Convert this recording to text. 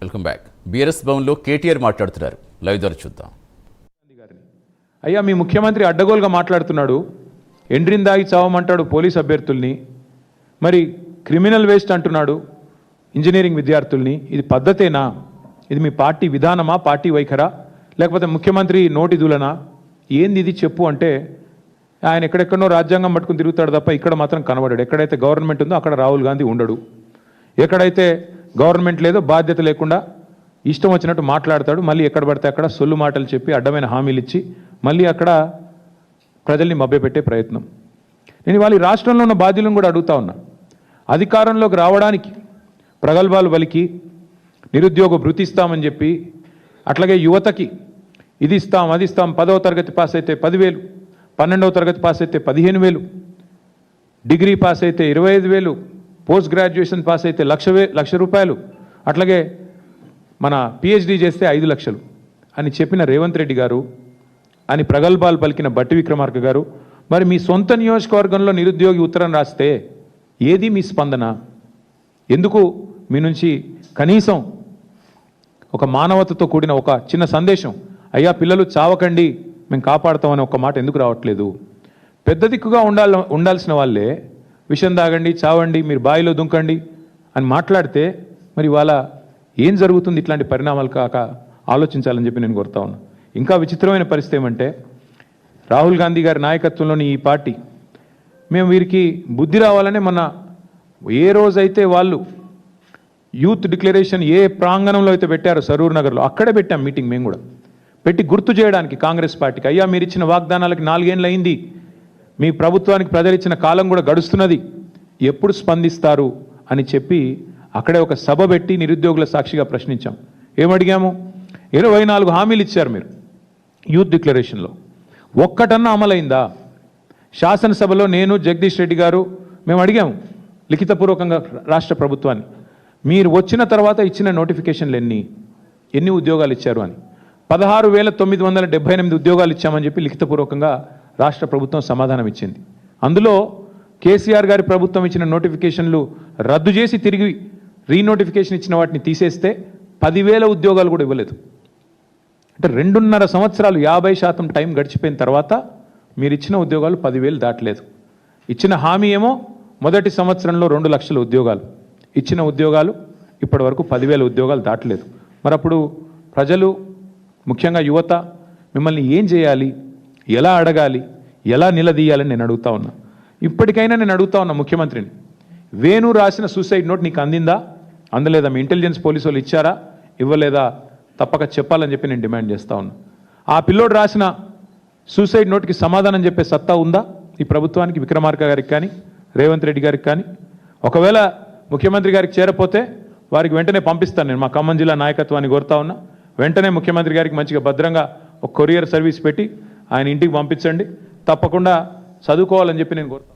Welcome back. BRS భవన్లో కేటీఆర్ మాట్లాడుతున్నారు. Live ద్వారా చూద్దాం. అయ్యా, మీ ముఖ్యమంత్రి అడ్డగోలుగా మాట్లాడుతున్నాడు. ఎండ్రిన్ దాగి చావమంటాడు పోలీస్ అభ్యర్థుల్ని, మరి క్రిమినల్ వేస్ట్ అంటున్నాడు ఇంజనీరింగ్ విద్యార్థుల్ని. ఇది పద్ధతేనా? ఇది మీ పార్టీ విధానమా, పార్టీ వైఖరా, లేకపోతే ముఖ్యమంత్రి నోటి దూలనా? ఏంది ఇది చెప్పు అంటే ఆయన ఎక్కడెక్కడో రాజ్యాంగం పట్టుకుని తిరుగుతాడు తప్ప ఇక్కడ మాత్రం కనబడాడు. ఎక్కడైతే గవర్నమెంట్ ఉందో అక్కడ రాహుల్ గాంధీ ఉండడు. ఎక్కడైతే గవర్నమెంట్ లేదో బాధ్యత లేకుండా ఇష్టం వచ్చినట్టు మాట్లాడతాడు. మళ్ళీ ఎక్కడ పడితే అక్కడ సొల్లు మాటలు చెప్పి అడ్డమైన హామీలు ఇచ్చి మళ్ళీ అక్కడ ప్రజల్ని మభ్యపెట్టే ప్రయత్నం. నేను ఇవాళ ఈ రాష్ట్రంలో ఉన్న బాధ్యులను కూడా అడుగుతా ఉన్నా. అధికారంలోకి రావడానికి ప్రగల్భాలు పలికి నిరుద్యోగ భృతి ఇస్తామని చెప్పి, అట్లాగే యువతకి ఇది ఇస్తాం అది ఇస్తాం, 10వ తరగతి పాస్ అయితే 10,000, 12వ తరగతి పాస్ అయితే 15,000, డిగ్రీ పాస్ అయితే 25,000, పోస్ట్ గ్రాడ్యుయేషన్ పాస్ అయితే లక్ష రూపాయలు, అట్లాగే మన పిహెచ్డి చేస్తే 5 లక్షలు అని చెప్పిన రేవంత్ రెడ్డి గారు, అని ప్రగల్భాలు పలికిన బట్టి విక్రమార్క గారు, మరి మీ సొంత నియోజకవర్గంలో నిరుద్యోగి ఉత్తరం రాస్తే ఏది మీ స్పందన? ఎందుకు మీ నుంచి కనీసం ఒక మానవతతో కూడిన ఒక చిన్న సందేశం, అయ్యా పిల్లలు చావకండి మేము కాపాడుతామని ఒక మాట ఎందుకు రావట్లేదు? పెద్ద దిక్కుగా ఉండాల్సిన వాళ్ళే విషం తాగండి, చావండి, మీరు బావిలో దుంకండి అని మాట్లాడితే మరి ఇవాళ ఏం జరుగుతుంది? ఇట్లాంటి పరిణామాలు కాక ఆలోచించాలని చెప్పి నేను కోరుతా ఉన్నా. ఇంకా విచిత్రమైన పరిస్థితి ఏమంటే, రాహుల్ గాంధీ గారి నాయకత్వంలోని ఈ పార్టీ మేము వీరికి బుద్ధి రావాలనే ఏ రోజైతే వాళ్ళు యూత్ డిక్లరేషన్ ఏ ప్రాంగణంలో అయితే పెట్టారో సరూర్ నగర్లో, అక్కడే పెట్టాం మీటింగ్. మేము కూడా పెట్టి గుర్తు చేయడానికి కాంగ్రెస్ పార్టీకి, అయ్యా మీరు ఇచ్చిన వాగ్దానాలకి 4 ఏళ్ళు అయింది, మీ ప్రభుత్వానికి ప్రజలు ఇచ్చిన కాలం కూడా గడుస్తున్నది, ఎప్పుడు స్పందిస్తారు అని చెప్పి అక్కడే ఒక సభ పెట్టి నిరుద్యోగుల సాక్షిగా ప్రశ్నించాం. ఏమడిగాము? 24 హామీలు ఇచ్చారు మీరు యూత్ డిక్లరేషన్లో, ఒక్కటన్నా అమలైందా? శాసనసభలో నేను జగదీష్ రెడ్డి గారు మేము అడిగాము లిఖితపూర్వకంగా రాష్ట్ర ప్రభుత్వాన్ని, మీరు వచ్చిన తర్వాత ఇచ్చిన నోటిఫికేషన్లు ఎన్ని ఉద్యోగాలు ఇచ్చారు అని. 16,978 ఉద్యోగాలు ఇచ్చామని చెప్పి లిఖితపూర్వకంగా రాష్ట్ర ప్రభుత్వం సమాధానం ఇచ్చింది. అందులో కేసీఆర్ గారి ప్రభుత్వం ఇచ్చిన నోటిఫికేషన్లు రద్దు చేసి తిరిగి రీనోటిఫికేషన్ ఇచ్చిన వాటిని తీసేస్తే 10,000 ఉద్యోగాలు కూడా ఇవ్వలేదు. అంటే 2.5 సంవత్సరాలు 50% టైం గడిచిపోయిన తర్వాత మీరు ఇచ్చిన ఉద్యోగాలు 10,000 దాటలేదు. ఇచ్చిన హామీ ఏమో మొదటి సంవత్సరంలో 2 లక్షల ఉద్యోగాలు, ఇచ్చిన ఉద్యోగాలు ఇప్పటి వరకు 10,000 ఉద్యోగాలు దాటలేదు. మరి అప్పుడు ప్రజలు, ముఖ్యంగా యువత మిమ్మల్ని ఏం చేయాలి, ఎలా అడగాలి, ఎలా నిలదీయాలని నేను అడుగుతా ఉన్నా. ఇప్పటికైనా నేను అడుగుతా ఉన్నా ముఖ్యమంత్రిని, వేణు రాసిన సూసైడ్ నోట్ నీకు అందిందా, అందలేదా? మీ ఇంటెలిజెన్స్ పోలీసు వాళ్ళు ఇచ్చారా, ఇవ్వలేదా? తప్పక చెప్పాలని చెప్పి నేను డిమాండ్ చేస్తా ఉన్నా. ఆ పిల్లోడు రాసిన సూసైడ్ నోట్కి సమాధానం చెప్పే సత్తా ఉందా ఈ ప్రభుత్వానికి, విక్రమార్క గారికి కానీ రేవంత్ రెడ్డి గారికి కానీ? ఒకవేళ ముఖ్యమంత్రి గారికి చేరపోతే వారికి వెంటనే పంపిస్తాను. నేను మా ఖమ్మం జిల్లా నాయకత్వాన్ని కోరుతా ఉన్నా, వెంటనే ముఖ్యమంత్రి గారికి మంచిగా భద్రంగా ఒక కొరియర్ సర్వీస్ పెట్టి ఆయన ఇంటికి పంపించండి. తప్పకుండా చదువుకోవాలని చెప్పి నేను కోరుతాను.